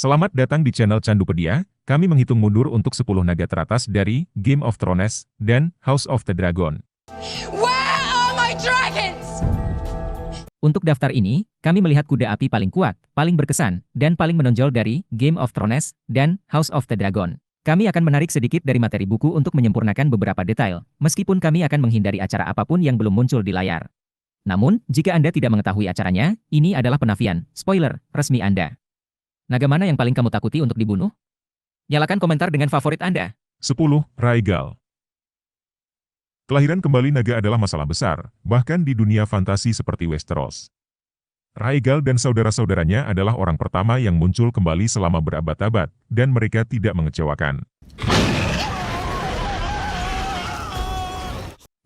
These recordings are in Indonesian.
Selamat datang di channel Candupedia. Kami menghitung mundur untuk 10 naga teratas dari Game of Thrones dan House of the Dragon. Where are my dragons? Untuk daftar ini, kami melihat kuda api paling kuat, paling berkesan, dan paling menonjol dari Game of Thrones dan House of the Dragon. Kami akan menarik sedikit dari materi buku untuk menyempurnakan beberapa detail, meskipun kami akan menghindari acara apapun yang belum muncul di layar. Namun, jika Anda tidak mengetahui acaranya, ini adalah penafian, spoiler, resmi Anda. Naga mana yang paling kamu takuti untuk dibunuh? Nyalakan komentar dengan favorit Anda. 10. Rhaegal. Kelahiran kembali naga adalah masalah besar, bahkan di dunia fantasi seperti Westeros. Rhaegal dan saudara-saudaranya adalah orang pertama yang muncul kembali selama berabad-abad, dan mereka tidak mengecewakan.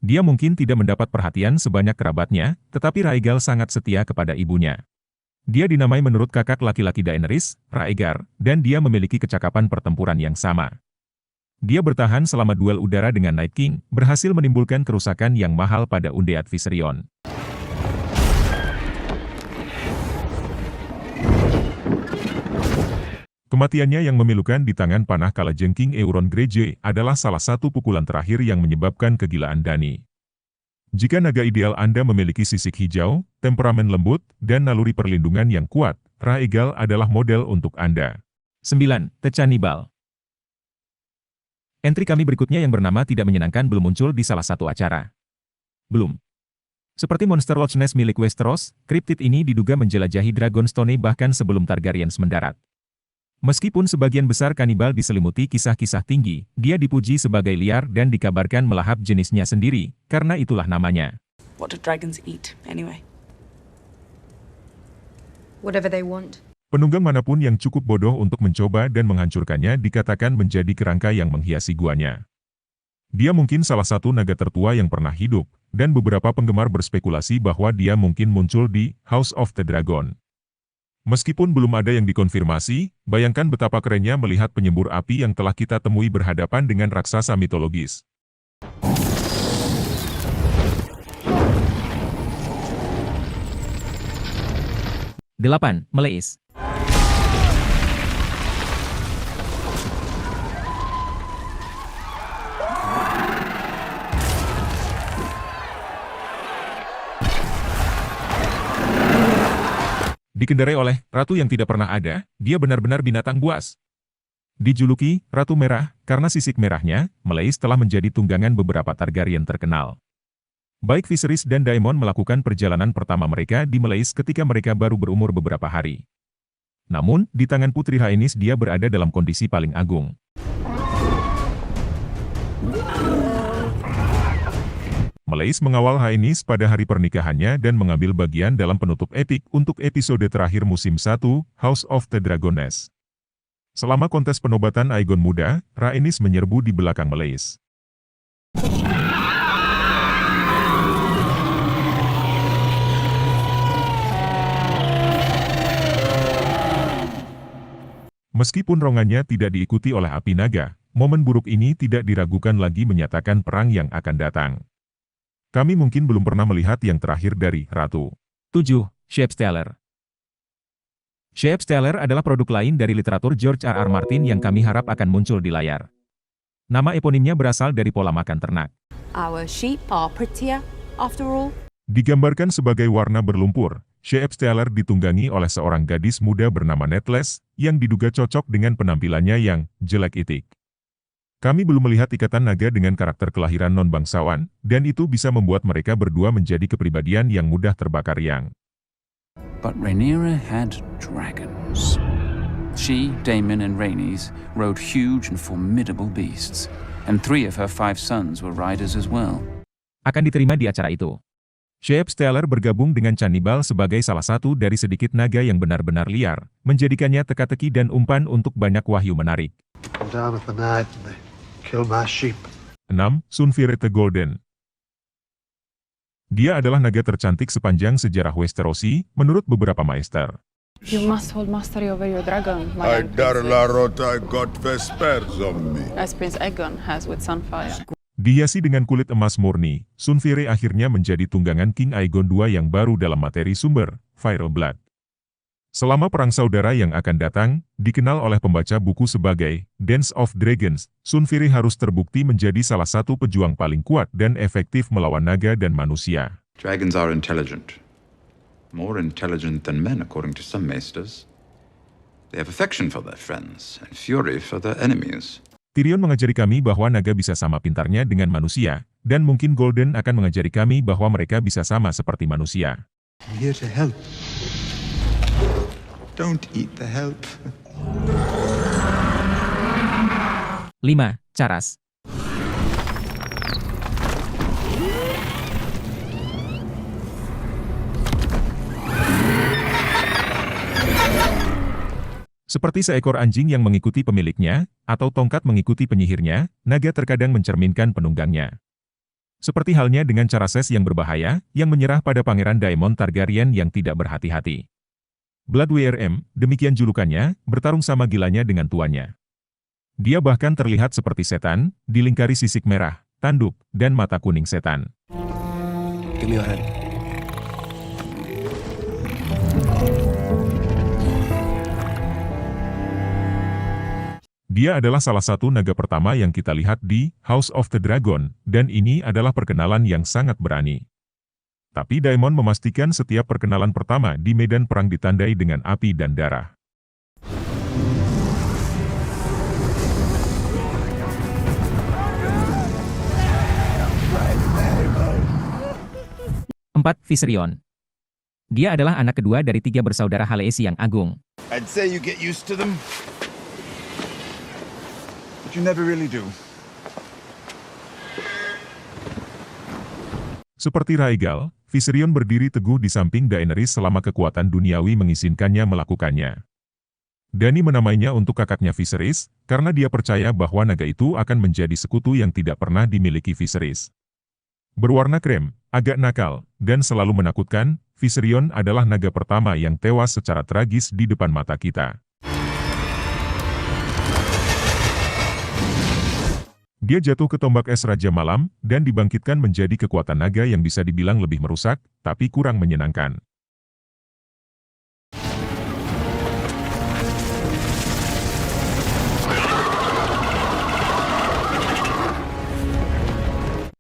Dia mungkin tidak mendapat perhatian sebanyak kerabatnya, tetapi Rhaegal sangat setia kepada ibunya. Dia dinamai menurut kakak laki-laki Daenerys, Rhaegar, dan dia memiliki kecakapan pertempuran yang sama. Dia bertahan selama duel udara dengan Night King, berhasil menimbulkan kerusakan yang mahal pada Undead Viserion. Kematiannya yang memilukan di tangan panah kalajengking Euron Greyjoy adalah salah satu pukulan terakhir yang menyebabkan kegilaan Dany. Jika naga ideal Anda memiliki sisik hijau, temperamen lembut, dan naluri perlindungan yang kuat, Rhaegal adalah model untuk Anda. 9. The Cannibal. Entry kami berikutnya yang bernama tidak menyenangkan belum muncul di salah satu acara. Belum. Seperti monster Loch Ness milik Westeros, kriptid ini diduga menjelajahi Dragonstone bahkan sebelum Targaryens mendarat. Meskipun sebagian besar kanibal diselimuti kisah-kisah tinggi, dia dipuji sebagai liar dan dikabarkan melahap jenisnya sendiri, karena itulah namanya. What do dragons eat, anyway? Whatever they want. Penunggang manapun yang cukup bodoh untuk mencoba dan menghancurkannya dikatakan menjadi kerangka yang menghiasi guanya. Dia mungkin salah satu naga tertua yang pernah hidup, dan beberapa penggemar berspekulasi bahwa dia mungkin muncul di House of the Dragon. Meskipun belum ada yang dikonfirmasi, bayangkan betapa kerennya melihat penyembur api yang telah kita temui berhadapan dengan raksasa mitologis. Delapan. Meleis. Dikendarai oleh ratu yang tidak pernah ada, dia benar-benar binatang buas. Dijuluki Ratu Merah, karena sisik merahnya, Meleis telah menjadi tunggangan beberapa Targaryen terkenal. Baik Viserys dan Daemon melakukan perjalanan pertama mereka di Meleis ketika mereka baru berumur beberapa hari. Namun, di tangan Putri Rhaenys dia berada dalam kondisi paling agung. Meleis mengawal Rhaenys pada hari pernikahannya dan mengambil bagian dalam penutup epik untuk episode terakhir musim 1, House of the Dragoness. Selama kontes penobatan Aegon Muda, Rhaenys menyerbu di belakang Meleis. Meskipun rongannya tidak diikuti oleh api naga, momen buruk ini tidak diragukan lagi menyatakan perang yang akan datang. Kami mungkin belum pernah melihat yang terakhir dari Ratu. 7. Shapesteller. Shapesteller adalah produk lain dari literatur George R.R. Martin yang kami harap akan muncul di layar. Nama eponimnya berasal dari pola makan ternak. Our sheep are prettier, after all. Digambarkan sebagai warna berlumpur, Shapesteller ditunggangi oleh seorang gadis muda bernama Netless, yang diduga cocok dengan penampilannya yang jelek itik. Kami belum melihat ikatan naga dengan karakter kelahiran non-bangsawan, dan itu bisa membuat mereka berdua menjadi kepribadian yang mudah terbakar yang. But Rhaenyra had dragons. She, Daemon, and Rhaenys rode huge and formidable beasts, and 3 of her 5 sons were riders as well. Akan diterima di acara itu. Shapesteller bergabung dengan Cannibal sebagai salah satu dari sedikit naga yang benar-benar liar, menjadikannya teka-teki dan umpan untuk banyak wahyu menarik. 6. Sunfyre the Golden. Dia adalah naga tercantik sepanjang sejarah Westerosi, menurut beberapa maester. You must hold mastery over your dragon, I Madam dar Princess, la rota got vespers on me. as Prince Aegon has with Sunfire. Dihiasi dengan kulit emas murni, Sunfyre akhirnya menjadi tunggangan King Aegon II yang baru dalam materi sumber, Fireblood. Selama Perang Saudara yang akan datang, dikenal oleh pembaca buku sebagai Dance of Dragons, Sunfyri harus terbukti menjadi salah satu pejuang paling kuat dan efektif melawan naga dan manusia. Dragons are intelligent. More intelligent than men, according to some maesters. They have affection for their friends and fury for their enemies. Tyrion mengajari kami bahwa naga bisa sama pintarnya dengan manusia, dan mungkin Golden akan mengajari kami bahwa mereka bisa sama seperti manusia. I'm here to help. Don't eat the help. 5. Charas. Seperti seekor anjing yang mengikuti pemiliknya, atau tongkat mengikuti penyihirnya, naga terkadang mencerminkan penunggangnya. Seperti halnya dengan Charases yang berbahaya, yang menyerah pada Pangeran Daemon Targaryen yang tidak berhati-hati. Bloodwyrm, demikian julukannya, bertarung sama gilanya dengan tuannya. Dia bahkan terlihat seperti setan, dilingkari sisik merah, tanduk, dan mata kuning setan. Give me your hand. Dia adalah salah satu naga pertama yang kita lihat di House of the Dragon, dan ini adalah perkenalan yang sangat berani. Tapi Daemon memastikan setiap perkenalan pertama di medan perang ditandai dengan api dan darah. 4. Viserion. Dia adalah anak kedua dari 3 bersaudara Khaleesi yang agung. I'd say you get used to them, but you never really do. Seperti Rhaegal, Viserion berdiri teguh di samping Daenerys selama kekuatan duniawi mengizinkannya melakukannya. Dany menamainya untuk kakaknya Viserys, karena dia percaya bahwa naga itu akan menjadi sekutu yang tidak pernah dimiliki Viserys. Berwarna krem, agak nakal, dan selalu menakutkan, Viserion adalah naga pertama yang tewas secara tragis di depan mata kita. Dia jatuh ke tombak es Raja Malam, dan dibangkitkan menjadi kekuatan naga yang bisa dibilang lebih merusak, tapi kurang menyenangkan.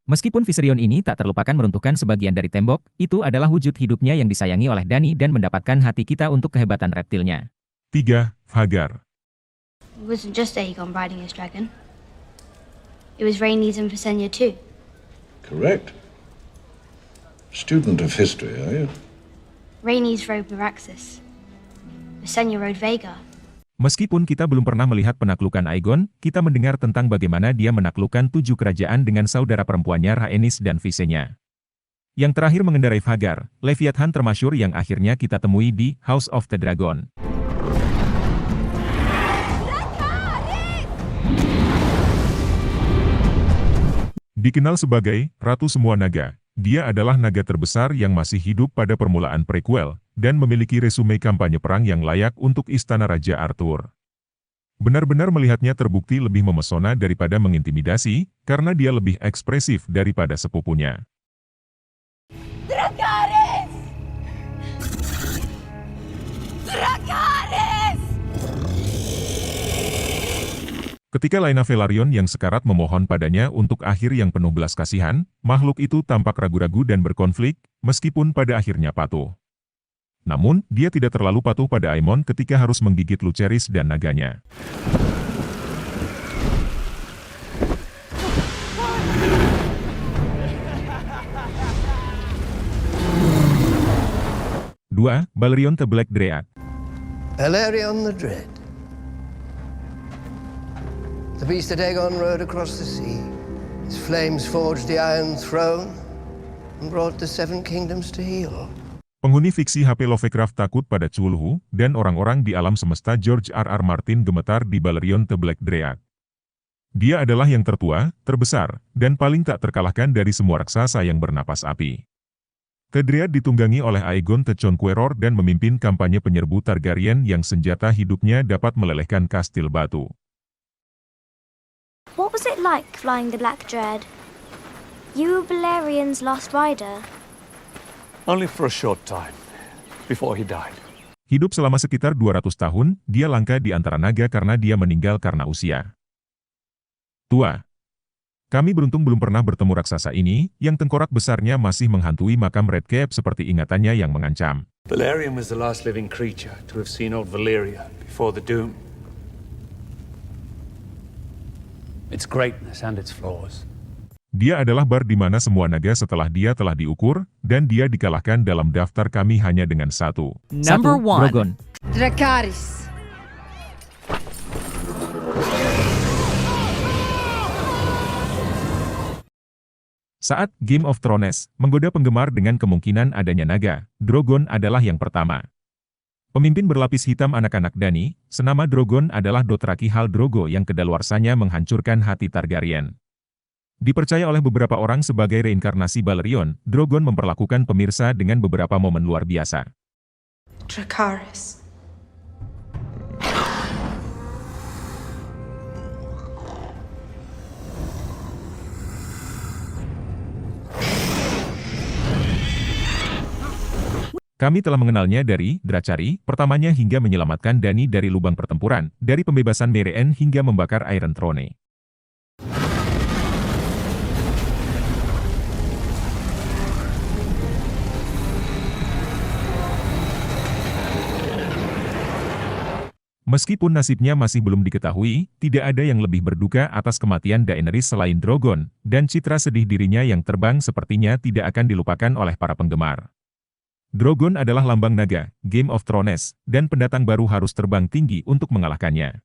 Meskipun Viserion ini tak terlupakan meruntuhkan sebagian dari tembok, itu adalah wujud hidupnya yang disayangi oleh Dany dan mendapatkan hati kita untuk kehebatan reptilnya. 3. Vhagar. It wasn't just Aegon riding his dragon. It was Rhaenys and Visenya too. Correct. Student of history, are you? Rhaenys rode Meraxus. Visenya rode Vhagar. Meskipun kita belum pernah melihat penaklukan Aegon, kita mendengar tentang bagaimana dia menaklukkan 7 kerajaan dengan saudara perempuannya Rhaenys dan Visenya. Yang terakhir mengendarai Vhagar, Leviathan termasyur yang akhirnya kita temui di House of the Dragon. Dikenal sebagai Ratu Semua Naga, dia adalah naga terbesar yang masih hidup pada permulaan prequel, dan memiliki resume kampanye perang yang layak untuk Istana Raja Arthur. Benar-benar melihatnya terbukti lebih memesona daripada mengintimidasi, karena dia lebih ekspresif daripada sepupunya. Dracarys! Dracarys! Ketika Laena Velaryon yang sekarat memohon padanya untuk akhir yang penuh belas kasihan, makhluk itu tampak ragu-ragu dan berkonflik, meskipun pada akhirnya patuh. Namun, dia tidak terlalu patuh pada Aemon ketika harus menggigit Lucerys dan naganya. Dua, Balerion the Black Dread. Balerion the Dread. The beast that Aegon rode across the sea. His flames forged the Iron Throne and brought the 7 kingdoms to heel. Penghuni fiksi HP Lovecraft takut pada Cthulhu, dan orang-orang di alam semesta George R.R. Martin gemetar di Balerion the Black Dread. Dia adalah yang tertua, terbesar, dan paling tak terkalahkan dari semua raksasa yang bernapas api. The Dread ditunggangi oleh Aegon the Conqueror dan memimpin kampanye penyerbu Targaryen yang senjata hidupnya dapat melelehkan kastil batu. What was it like flying the Black Dread? You were Balerion's last rider. Only for a short time, before he died. Hidup selama sekitar 200 tahun, dia langka di antara naga karena dia meninggal karena usia tua. Kami beruntung belum pernah bertemu raksasa ini, yang tengkorak besarnya masih menghantui makam Redcap seperti ingatannya yang mengancam. Valerian was the last living creature to have seen old Valyria before the Doom. Its greatness and its flaws. Dia adalah bar di mana semua naga setelah dia telah diukur, dan dia dikalahkan dalam daftar kami hanya dengan satu. Number 1. Drogon. Dracarys. Saat Game of Thrones menggoda penggemar dengan kemungkinan adanya naga, Drogon adalah yang pertama. Pemimpin berlapis hitam anak-anak Dany, senama Drogon adalah Dothraki Khal Drogo yang kedaluarsanya menghancurkan hati Targaryen. Dipercaya oleh beberapa orang sebagai reinkarnasi Balerion, Drogon memperlakukan pemirsa dengan beberapa momen luar biasa. Dracarys. Kami telah mengenalnya dari Dracari, pertamanya hingga menyelamatkan Dany dari lubang pertempuran, dari pembebasan Meereen hingga membakar Iron Throne. Meskipun nasibnya masih belum diketahui, tidak ada yang lebih berduka atas kematian Daenerys selain Drogon, dan citra sedih dirinya yang terbang sepertinya tidak akan dilupakan oleh para penggemar. Drogon adalah lambang naga, Game of Thrones, dan pendatang baru harus terbang tinggi untuk mengalahkannya.